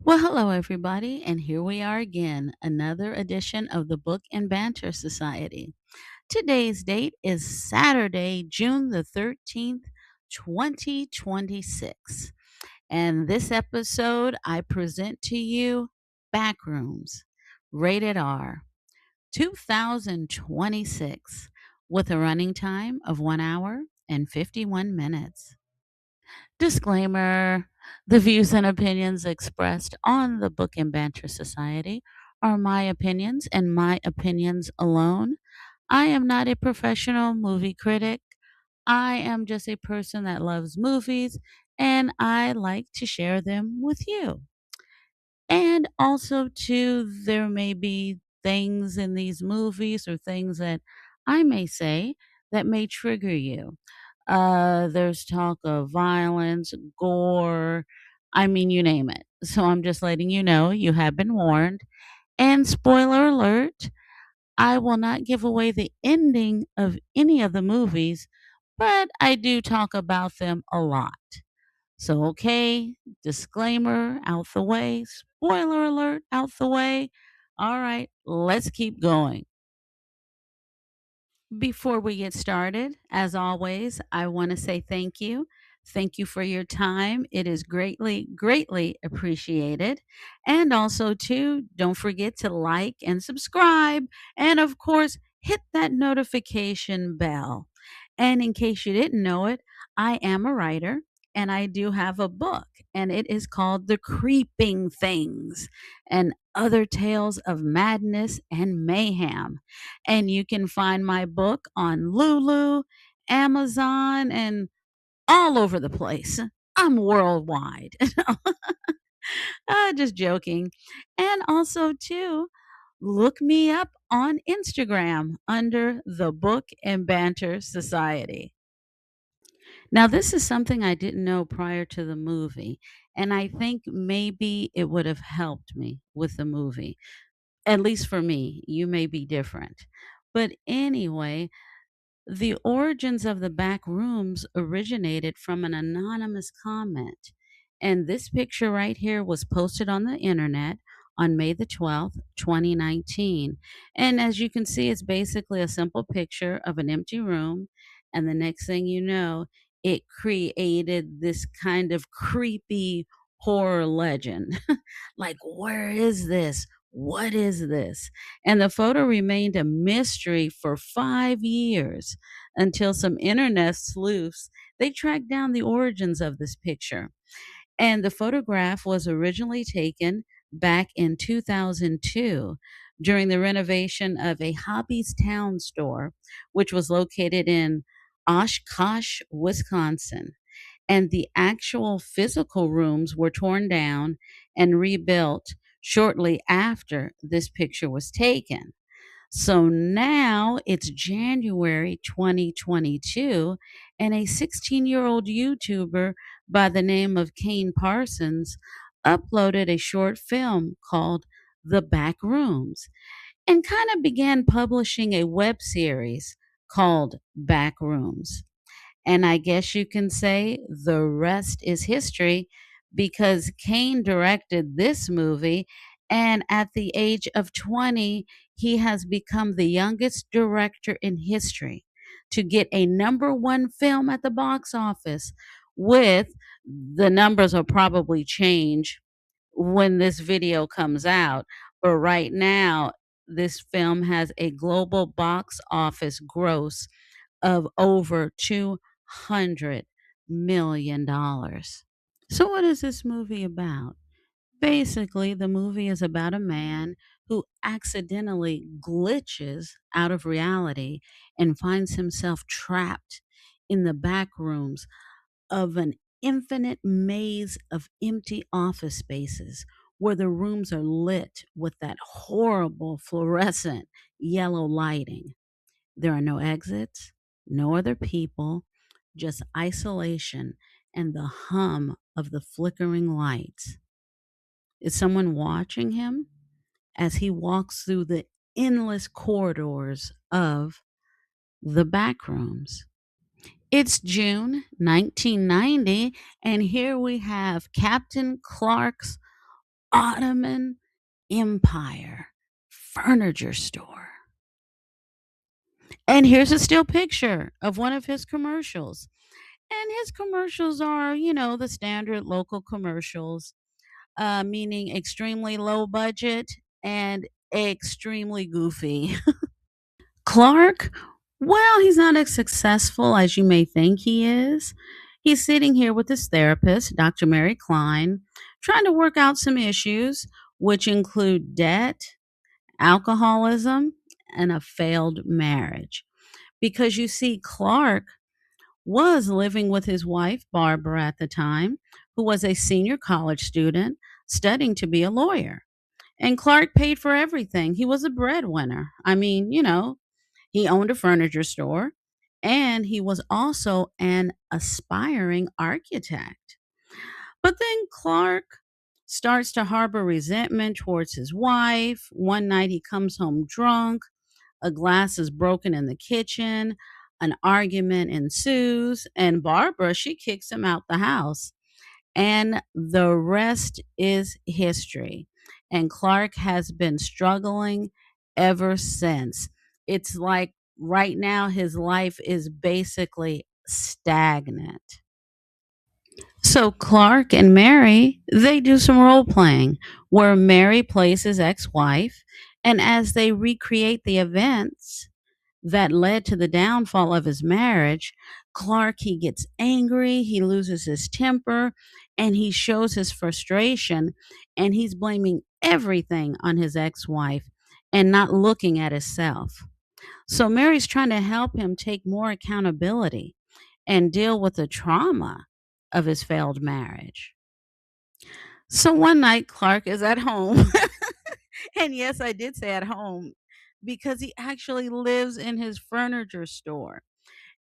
Well, hello, everybody, and here we are again, another edition of the Book and Banter Society. Today's date is Saturday, June the 13th, 2026. And this episode, I present to you Backrooms, rated R, 2026, with a running time of 1 hour and 51 minutes. Disclaimer: the views and opinions expressed on the Book and Banter Society are my opinions and my opinions alone. I am not a professional movie critic. I am just a person that loves movies and I like to share them with you. And also, too, there may be things in these movies or things that I may say that may trigger you. There's talk of violence, gore, I mean, you name it. So I'm just letting you know you have been warned. And spoiler alert, I will not give away the ending of any of the movies, but I do talk about them a lot. So, okay, disclaimer out the way, spoiler alert out the way. All right, let's keep going. Before we get started, as always, I want to say thank you. Thank you for your time. It is greatly, greatly appreciated. And also, too, don't forget to like and subscribe. And of course, hit that notification bell. And in case you didn't know it, I am a writer and I do have a book, and it is called The Creeping Things and Other Tales of Madness and Mayhem. And you can find my book on Lulu, Amazon, and all over the place. I'm worldwide. Just joking. And also, too, look me up on Instagram under the Book and Banter Society. Now, this is something I didn't know prior to the movie, and I think maybe it would have helped me with the movie. At least for me, you may be different. But anyway, the origins of the back rooms originated from an anonymous comment. And this picture right here was posted on the internet on May the 12th, 2019. And as you can see, it's basically a simple picture of an empty room. And the next thing you know, it created this kind of creepy horror legend. Like, where is this? What is this? And the photo remained a mystery for 5 years until some internet sleuths they tracked down the origins of this picture. And the photograph was originally taken back in 2002 during the renovation of a Hobbies Town store, which was located in Oshkosh, Wisconsin. And the actual physical rooms were torn down and rebuilt shortly after this picture was taken. So now it's January 2022, and a 16-year-old YouTuber by the name of Kane Parsons uploaded a short film called The Back Rooms and kind of began publishing a web series called Backrooms. And I guess you can say the rest is history because Kane directed this movie. And at the age of 20, he has become the youngest director in history to get a number one film at the box office. With the numbers will probably change when this video comes out. But right now, this film has a global box office gross of over $200 million. So, what is this movie about? Basically, the movie is about a man who accidentally glitches out of reality and finds himself trapped in the back rooms of an infinite maze of empty office spaces where the rooms are lit with that horrible fluorescent yellow lighting. There are no exits, no other people, just isolation and the hum of the flickering lights. Is someone watching him as he walks through the endless corridors of the back rooms? It's June 1990, and here we have Captain Clark's Ottoman Empire furniture store. And here's a still picture of one of his commercials. And his commercials are, the standard local commercials, meaning extremely low budget and extremely goofy. Clark, well, he's not as successful as you may think he is. He's sitting here with his therapist, Dr. Mary Klein, trying to work out some issues, which include debt, alcoholism, and a failed marriage. Because you see, Clark was living with his wife, Barbara, at the time, who was a senior college student studying to be a lawyer. And Clark paid for everything. He was a breadwinner. I mean, he owned a furniture store and he was also an aspiring architect. But then Clark starts to harbor resentment towards his wife. One night he comes home drunk, a glass is broken in the kitchen, an argument ensues, and Barbara, she kicks him out the house. And the rest is history. And Clark has been struggling ever since. It's like right now his life is basically stagnant. So Clark and Mary, they do some role playing where Mary plays his ex-wife, and as they recreate the events that led to the downfall of his marriage, Clark, he gets angry, he loses his temper, and he shows his frustration, and he's blaming everything on his ex-wife and not looking at himself. So Mary's trying to help him take more accountability and deal with the trauma of his failed marriage. So one night, Clark is at home. And yes, I did say at home because he actually lives in his furniture store.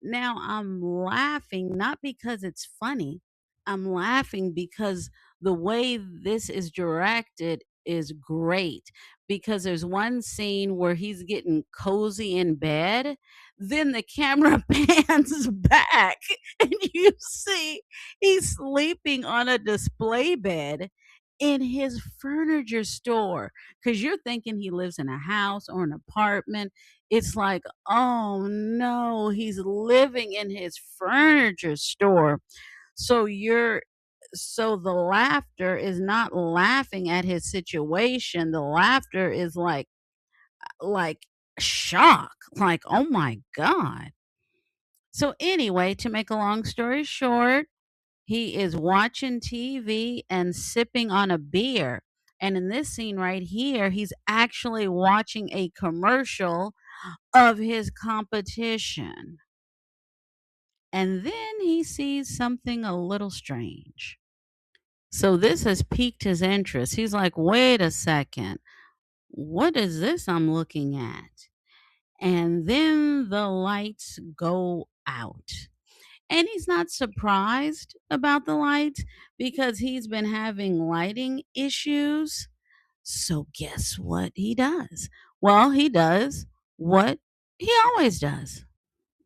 Now I'm laughing not because it's funny. I'm laughing because the way this is directed is great because there's one scene where he's getting cozy in bed, then the camera pans back and you see he's sleeping on a display bed in his furniture store because you're thinking he lives in a house or an apartment. It's like, oh no, he's living in his furniture store. So the laughter is not laughing at his situation. The laughter is like shock, like, oh my God. So anyway, to make a long story short, he is watching TV and sipping on a beer. And in this scene right here, he's actually watching a commercial of his competition. And then he sees something a little strange. So this has piqued his interest. He's like, wait a second. What is this I'm looking at? And then the lights go out. And he's not surprised about the lights because he's been having lighting issues. So guess what he does? Well, he does what he always does.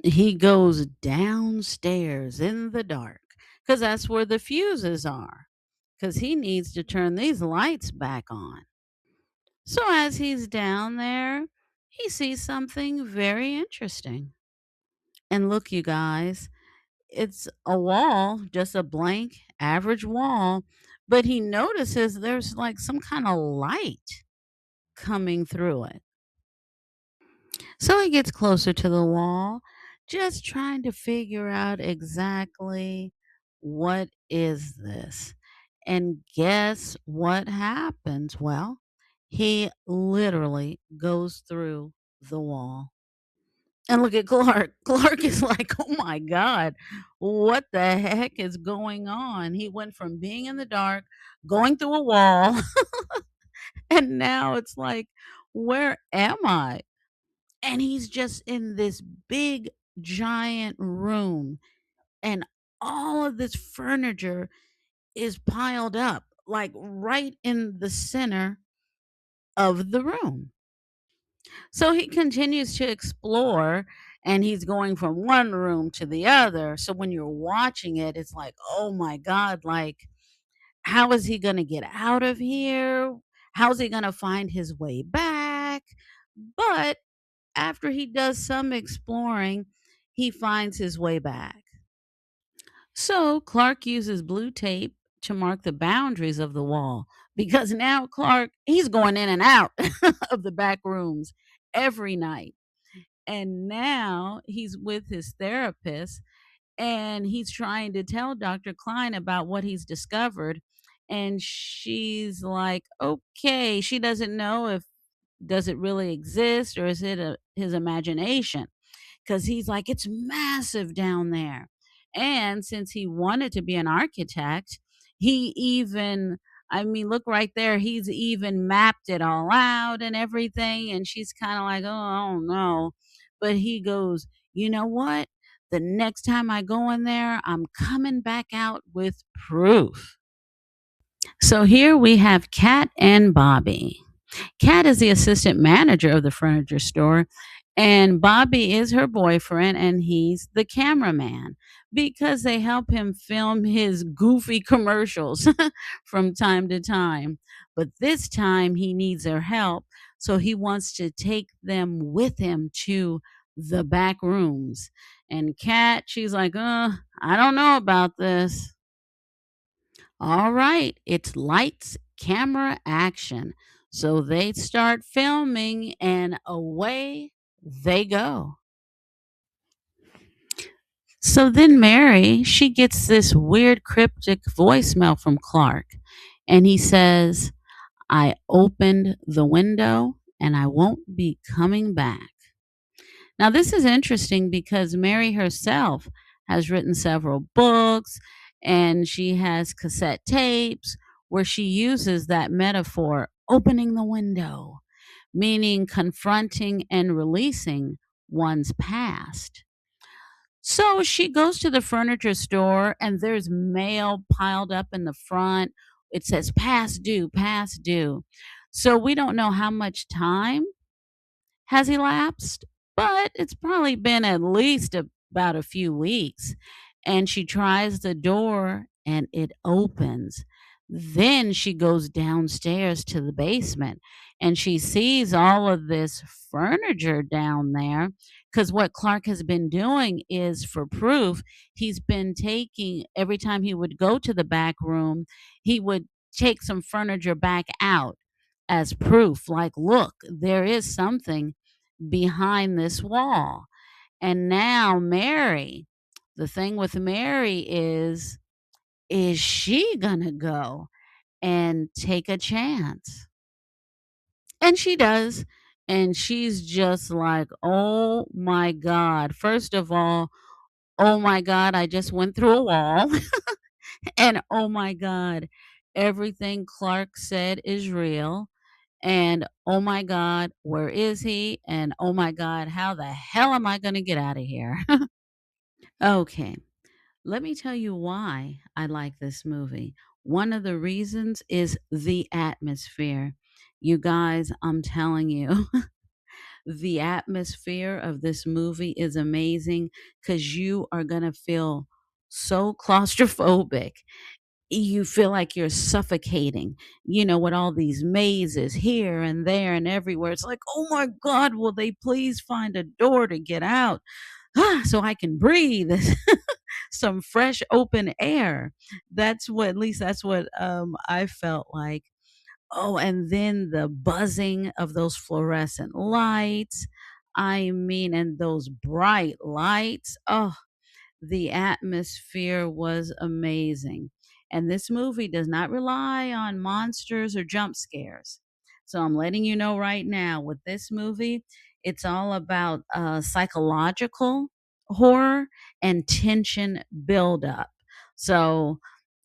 He goes downstairs in the dark because that's where the fuses are because he needs to turn these lights back on. So as he's down there, he sees something very interesting. And look, you guys, it's a wall, just a blank, average wall, but he notices there's like some kind of light coming through it. So he gets closer to the wall, just trying to figure out exactly what is this. And guess what happens? Well, he literally goes through the wall. And look at Clark. Clark is like, oh my God, what the heck is going on? He went from being in the dark, going through a wall, and now it's like, where am I? And he's just in this big, giant room, and all of this furniture is piled up, like right in the center of the room. So he continues to explore and he's going from one room to the other. So when you're watching it, it's like, oh my God, like how is he gonna get out of here? How's he gonna find his way back? But after he does some exploring, he finds his way back. So Clark uses blue tape to mark the boundaries of the wall because now Clark, he's going in and out of the back rooms every night. And now he's with his therapist and he's trying to tell Dr. Klein about what he's discovered. And she's like, okay, she doesn't know if does it really exist or is it his imagination? Because he's like, it's massive down there. And since he wanted to be an architect, he even, I mean, look right there, he's even mapped it all out and everything. And she's kind of like, oh, I don't know. But he goes, you know what? The next time I go in there, I'm coming back out with proof. So here we have Kat and Bobby. Kat is the assistant manager of the furniture store, and Bobby is her boyfriend, and he's the cameraman because they help him film his goofy commercials from time to time. But this time he needs their help, so he wants to take them with him to the back rooms. And Kat, she's like, I don't know about this. All right, it's lights, camera, action. So they start filming and away they go. So then Mary, she gets this weird cryptic voicemail from Clark. And he says, I opened the window and I won't be coming back. Now, this is interesting because Mary herself has written several books and she has cassette tapes where she uses that metaphor, opening the window, meaning confronting and releasing one's past. So she goes to the furniture store and there's mail piled up in the front. It says past due, past due. So we don't know how much time has elapsed, but it's probably been at least about a few weeks. And she tries the door and it opens. Then she goes downstairs to the basement and she sees all of this furniture down there. Because what Clark has been doing is for proof, he's been taking every time he would go to the back room, he would take some furniture back out as proof like, look, there is something behind this wall. And now Mary, the thing with Mary is she gonna go and take a chance? And she does. And she's just like, oh my God. First of all, oh my God, I just went through a wall. And oh my God, everything Clark said is real. And oh my God, where is he? And oh my God, how the hell am I going to get out of here? Okay, let me tell you why I like this movie. One of the reasons is the atmosphere. You guys, I'm telling you, the atmosphere of this movie is amazing because you are going to feel so claustrophobic. You feel like you're suffocating, with all these mazes here and there and everywhere. It's like, oh my God, will they please find a door to get out? So I can breathe some fresh open air. At least that's what I felt like. Oh, and then the buzzing of those fluorescent lights. I mean, and those bright lights. Oh, the atmosphere was amazing. And this movie does not rely on monsters or jump scares. So I'm letting you know right now with this movie, it's all about psychological horror and tension buildup. So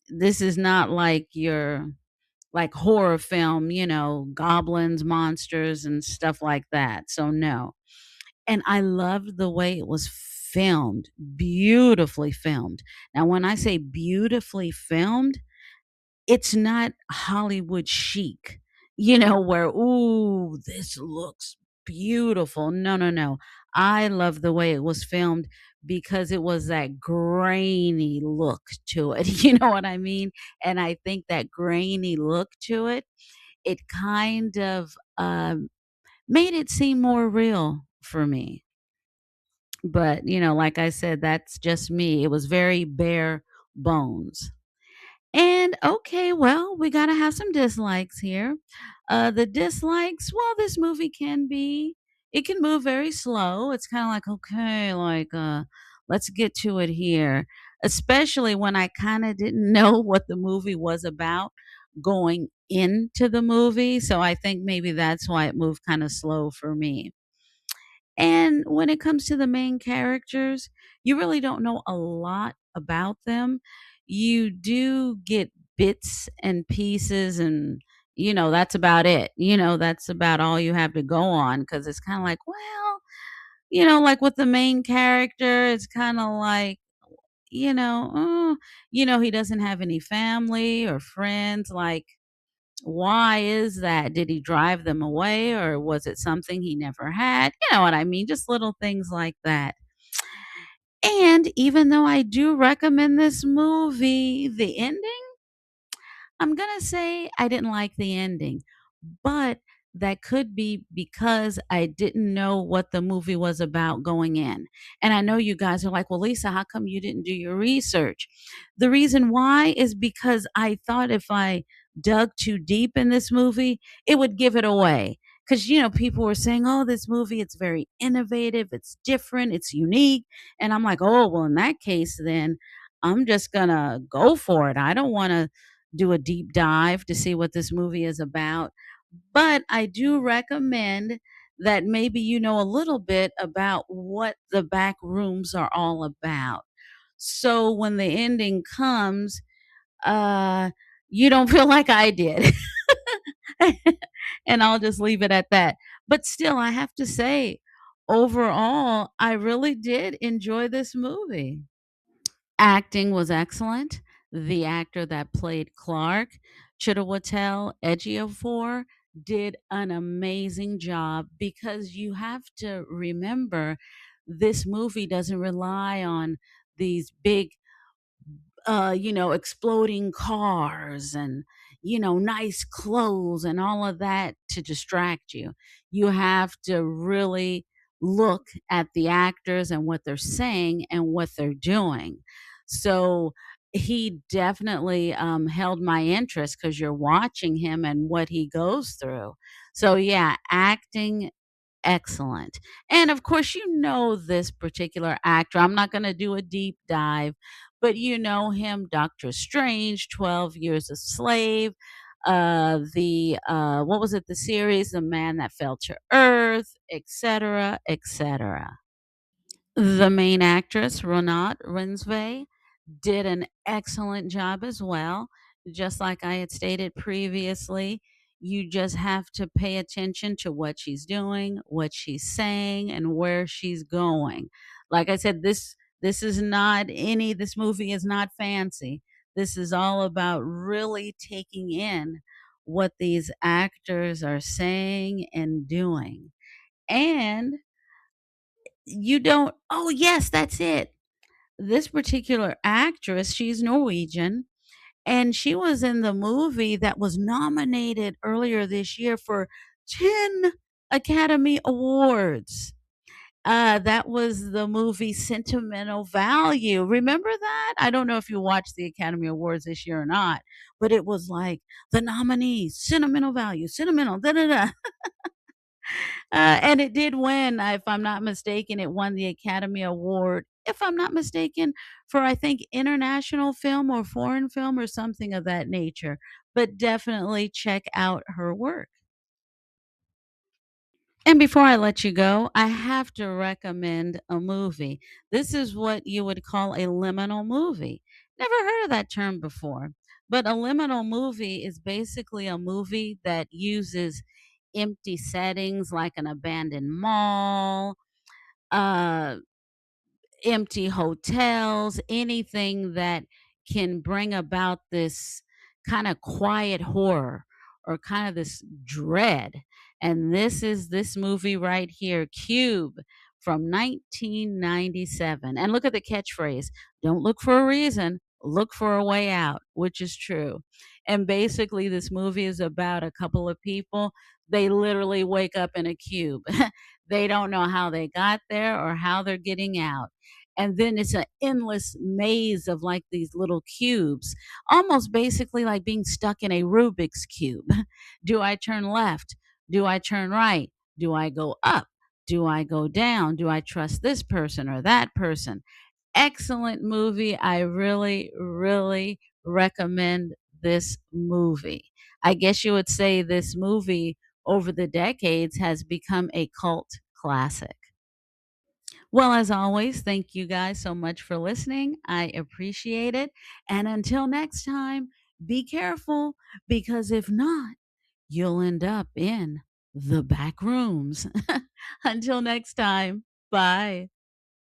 this is not like your like horror film, goblins, monsters, and stuff like that. So no, and I loved the way it was filmed, beautifully filmed. Now, when I say beautifully filmed, it's not Hollywood chic, where, ooh, this looks beautiful. No, no, no. I love the way it was filmed because it was that grainy look to it. You know what I mean? And I think that grainy look to it, it kind of made it seem more real for me. But, like I said, that's just me. It was very bare bones. And okay, well, we got to have some dislikes here. The dislikes, well, this movie it can move very slow. It's kind of like, okay, like, let's get to it here. Especially when I kind of didn't know what the movie was about going into the movie. So I think maybe that's why it moved kind of slow for me. And when it comes to the main characters, you really don't know a lot about them. You do get bits and pieces, and that's about it. That's about all you have to go on, because it's kind of like, well, like with the main character, it's kind of like, you know, oh, he doesn't have any family or friends. Like, why is that? Did he drive them away, or was it something he never had? You know what I mean? Just little things like that. And even though I do recommend this movie, the ending, I'm going to say I didn't like the ending, but that could be because I didn't know what the movie was about going in. And I know you guys are like, well, Lisa, how come you didn't do your research? The reason why is because I thought if I dug too deep in this movie, it would give it away. Because, people were saying, oh, this movie, it's very innovative, it's different, it's unique. And I'm like, oh, well, in that case, then I'm just going to go for it. I don't want to do a deep dive to see what this movie is about. But I do recommend that maybe you know a little bit about what the back rooms are all about. So when the ending comes, uh, you don't feel like I did. And I'll just leave it at that. But still, I have to say, overall, I really did enjoy this movie. Acting was excellent. The actor that played Clark, Chiwetel Ejiofor, did an amazing job, because you have to remember this movie doesn't rely on these big exploding cars and, nice clothes and all of that to distract you. You have to really look at the actors and what they're saying and what they're doing. So he definitely held my interest, because you're watching him and what he goes through. So, yeah, acting excellent. And of course, this particular actor. I'm not going to do a deep dive, but you know him, Doctor Strange, 12 Years a Slave, the what was it, the series, The Man That Fell to Earth, etc., etc. The main actress, Ronat Rensve, did an excellent job as well. Just like I had stated previously, you just have to pay attention to what she's doing, what she's saying, and where she's going. Like I said, this movie is not fancy. This is all about really taking in what these actors are saying and doing. And you don't, oh yes, that's it. This particular actress, she's Norwegian, and she was in the movie that was nominated earlier this year for 10 Academy Awards. That was the movie Sentimental Value. Remember that? I don't know if you watched the Academy Awards this year or not, but it was like the nominees, Sentimental Value, Sentimental, da da da. And it did win, if I'm not mistaken. It won the Academy Award, if I'm not mistaken, for I think international film or foreign film or something of that nature. But definitely check out her work. And before I let you go, I have to recommend a movie. This is what you would call a liminal movie. Never heard of that term before. But a liminal movie is basically a movie that uses empty settings like an abandoned mall, uh, empty hotels, anything that can bring about this kind of quiet horror or kind of this dread. And this is this movie right here, Cube from 1997. And look at the catchphrase, don't look for a reason, look for a way out, which is true. And basically, this movie is about a couple of people. They literally wake up in a cube. They don't know how they got there or how they're getting out. And then it's an endless maze of like these little cubes, almost basically like being stuck in a Rubik's cube. Do I turn left? Do I turn right? Do I go up? Do I go down? Do I trust this person or that person? Excellent movie. I really, really recommend this movie. I guess you would say this movie over the decades has become a cult classic. Well, as always, thank you guys so much for listening. I appreciate it. And until next time, be careful because if not, you'll end up in the back rooms. Until next time, bye.